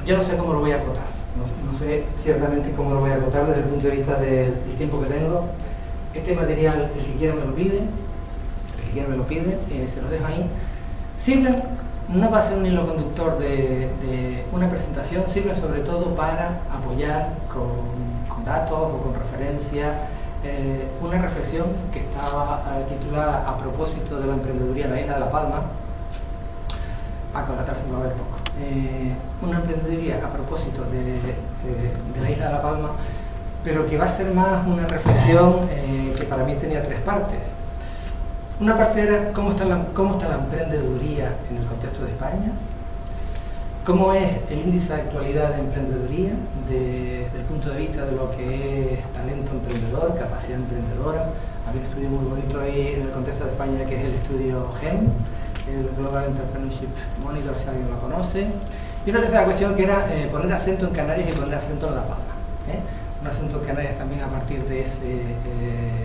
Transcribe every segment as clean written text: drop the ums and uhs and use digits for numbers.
Yo no sé cómo lo voy a acotar, no sé ciertamente cómo lo voy a acotar desde el punto de vista del tiempo que tengo. Este material, el que quiera me lo pide, se lo dejo ahí. Sirven, no va a ser un hilo conductor de una presentación, sirve sobre todo para apoyar con datos o con referencia una reflexión que estaba titulada A propósito de la emprendeduría en la isla de La Palma. A constatarse va a haber poco. Una emprendeduría a propósito de la isla de La Palma, pero que va a ser más una reflexión que para mí tenía tres partes. Una parte era cómo está la emprendeduría en el contexto de España, cómo es el índice de actualidad de emprendeduría desde el punto de vista de lo que es talento emprendedor, capacidad emprendedora. Había un estudio muy bonito ahí en el contexto de España que es el estudio GEM, el Global Entrepreneurship Monitor, si alguien lo conoce. Y una tercera cuestión que era poner acento en Canarias y poner acento en La Palma. Un acento en Canarias también a partir de ese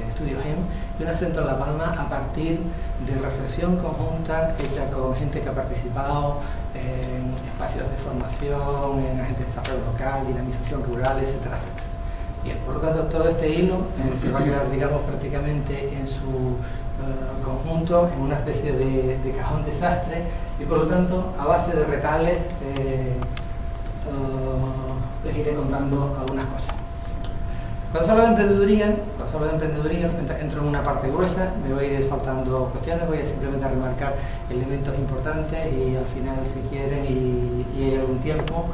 estudio GEM y un acento en La Palma a partir de reflexión conjunta hecha con gente que ha participado en espacios de formación, en agentes de desarrollo local, dinamización rural, etcétera, etcétera. Bien, por lo tanto, todo este hilo se va a quedar, digamos, prácticamente en su conjunto, en una especie de cajón desastre, y por lo tanto, a base de retales, les iré contando algunas cosas. Cuando se habla de emprendeduría, entro en una parte gruesa, me voy a ir saltando cuestiones, voy a simplemente remarcar elementos importantes y al final, si quieren y hay algún tiempo,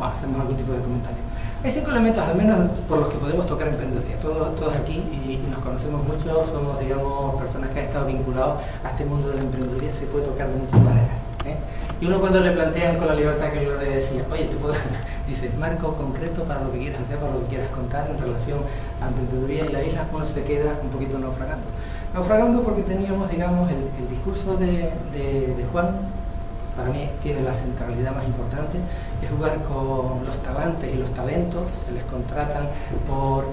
hacemos algún tipo de comentario. Hay 5 elementos, al menos, por los que podemos tocar emprendeduría. Todos aquí, y nos conocemos mucho, somos, digamos, personas que han estado vinculados a este mundo de la emprendeduría, se puede tocar de muchas maneras. Y uno cuando le plantean con la libertad que yo le decía, oye, te puedo, dice, marco concreto para lo que quieras hacer, para lo que quieras contar en relación a emprendeduría y la isla, uno se queda un poquito naufragando. Naufragando porque teníamos, digamos, el discurso de Juan, para mí tiene la centralidad más importante, es jugar con los talantes y los talentos, se les contratan por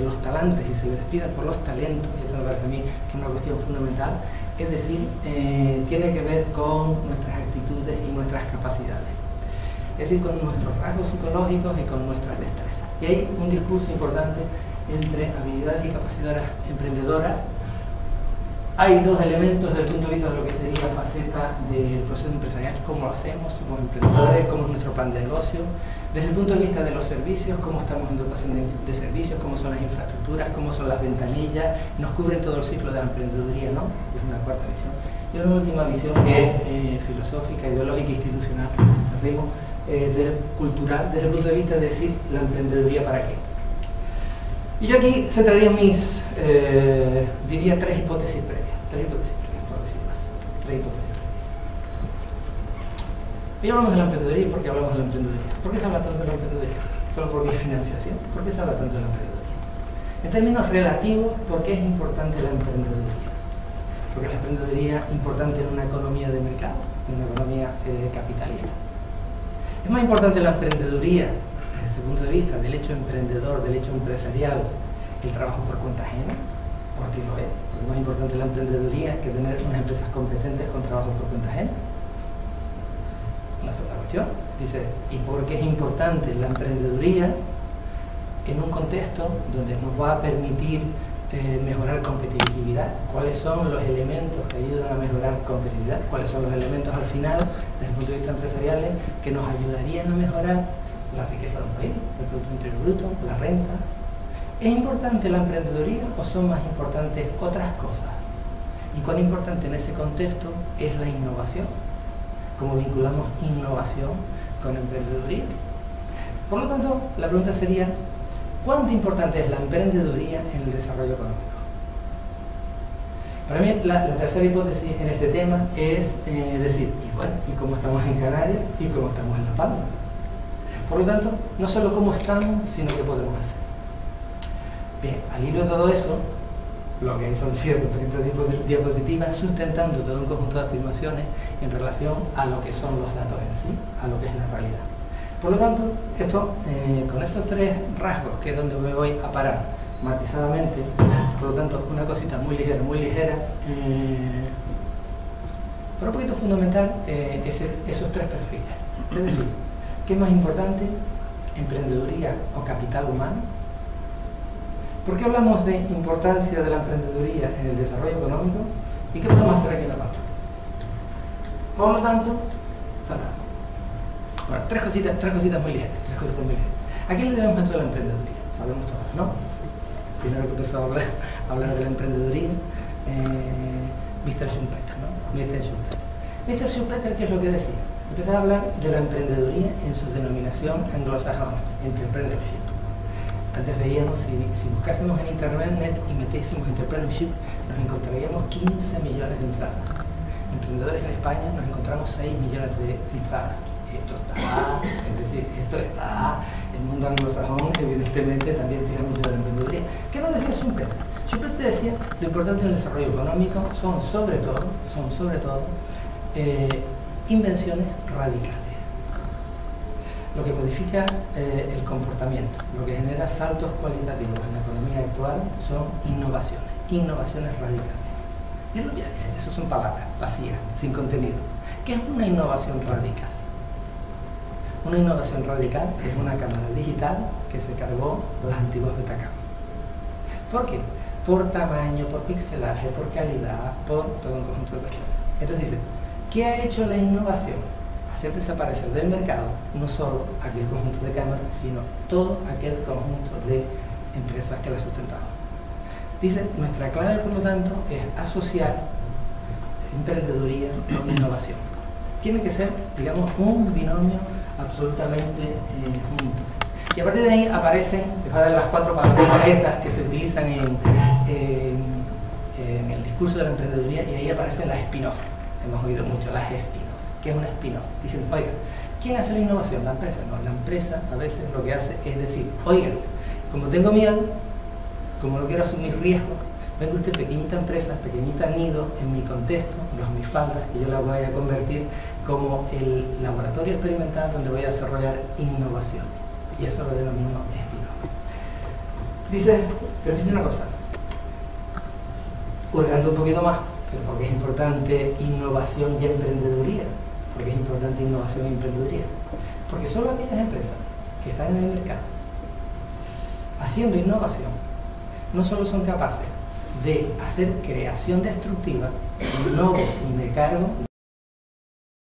los talantes y se les despiden por los talentos, y esto me parece a mí que es una cuestión fundamental. Es decir, tiene que ver con nuestras actitudes y nuestras capacidades. Es decir, con nuestros rasgos psicológicos y con nuestras destrezas. Y hay un discurso importante entre habilidades y capacidades emprendedoras. Hay dos elementos desde el punto de vista de lo que sería la faceta del proceso empresarial, cómo lo hacemos, somos emprendedores, cómo es nuestro plan de negocio. Desde el punto de vista de los servicios, cómo estamos en dotación de servicios, cómo son las infraestructuras, cómo son las ventanillas, nos cubren todo el ciclo de la emprendeduría, ¿no? Es una cuarta visión. Y una última visión que es filosófica, ideológica, institucional, cultural, desde el punto de vista de decir la emprendeduría para qué. Y yo aquí centraría mis, diría, tres hipótesis previas, por decir más, tres hipótesis previas. Hoy hablamos de la emprendeduría. ¿Por qué hablamos de la emprendeduría? ¿Por qué se habla tanto de la emprendeduría? ¿Solo porque hay financiación? ¿Por qué se habla tanto de la emprendeduría? En términos relativos, ¿por qué es importante la emprendeduría? Porque la emprendeduría es importante en una economía de mercado, en una economía capitalista. Es más importante la emprendeduría desde ese punto de vista del hecho emprendedor, del hecho empresarial, que el trabajo por cuenta ajena. ¿Por qué lo es? Porque es más importante la emprendeduría que tener unas empresas competentes con trabajo por cuenta ajena. Una segunda cuestión, dice, ¿y por qué es importante la emprendeduría en un contexto donde nos va a permitir mejorar competitividad? ¿Cuáles son los elementos que ayudan a mejorar competitividad? ¿Cuáles son los elementos al final, desde el punto de vista empresarial, que nos ayudarían a mejorar la riqueza de un país, el Producto Interior Bruto, la renta? ¿Es importante la emprendeduría o son más importantes otras cosas? ¿Y cuán importante en ese contexto es la innovación? ¿Cómo vinculamos innovación con emprendeduría? Por lo tanto, la pregunta sería, ¿cuánto importante es la emprendeduría en el desarrollo económico? Para mí, la tercera hipótesis en este tema es decir, ¿y cómo estamos en Canarias y cómo estamos en La Palma? Por lo tanto, no solo cómo estamos, sino qué podemos hacer. Bien, al hilo de todo eso, lo que hay son ciertas diapositivas sustentando todo un conjunto de afirmaciones en relación a lo que son los datos en sí, a lo que es la realidad. Por lo tanto, esto, con esos tres rasgos, que es donde me voy a parar matizadamente, por lo tanto, una cosita muy ligera, pero un poquito fundamental, esos tres perfiles. Es decir, ¿qué es más importante? ¿Emprendeduría o capital humano? ¿Por qué hablamos de importancia de la emprendeduría en el desarrollo económico? ¿Y qué podemos hacer aquí en La Palma? Por lo tanto, bueno, tres cositas muy ligeras, ¿A quién le debemos esto de la emprendeduría? Sabemos todos, ¿no? Primero que empezó a hablar de la emprendeduría, Mr. Schumpeter, ¿no? Mr. Schumpeter, ¿qué es lo que decía? Empezaba a hablar de la emprendeduría en su denominación anglosajona, entrepreneurship. Antes veíamos, si buscásemos en internet y metiésemos entrepreneurship, nos encontraríamos 15 millones de entradas. Emprendedores en España nos encontramos 6 millones de entradas. Esto está, el mundo anglosajón evidentemente también tiene mucho de la emprendeduría. ¿Qué nos decía Schumpeter? Schumpeter decía, lo importante del desarrollo económico son sobre todo, invenciones radicales. Lo que modifica el comportamiento, lo que genera saltos cualitativos en la economía actual son innovaciones radicales. Y él ya dice, eso son palabras vacías, sin contenido. ¿Qué es una innovación radical? Una innovación radical es una cámara digital que se cargó los antiguos Betacam. ¿Por qué? Por tamaño, por pixelaje, por calidad, por todo un conjunto de cuestiones. Entonces dice, ¿qué ha hecho la innovación? Hacer desaparecer del mercado no solo aquel conjunto de cámaras, sino todo aquel conjunto de empresas que la sustentaban. Dice, nuestra clave, por lo tanto, es asociar emprendeduría con innovación. Tiene que ser, digamos, un binomio absolutamente junto. Y a partir de ahí aparecen, les voy a dar las 4 palabras que se utilizan en el discurso de la emprendeduría, y ahí aparecen las spin-off. Hemos oído mucho las spin-off. ¿Qué es una spin-off? Dicen, oiga, ¿quién hace la innovación? ¿La empresa? No, la empresa a veces lo que hace es decir, oiga, como tengo miedo, como no quiero asumir riesgos, venga usted, pequeñita empresa, pequeñita nido, en mi contexto, mis faldas, que yo la voy a convertir como el laboratorio experimental donde voy a desarrollar innovación. Y eso lo denomino spin-off. Dice, pero dice una cosa, hurgando un poquito más, pero porque es importante innovación y emprendeduría, porque es importante innovación y emprendeduría, porque solo aquellas empresas que están en el mercado haciendo innovación no solo son capaces de hacer creación destructiva, no me cargo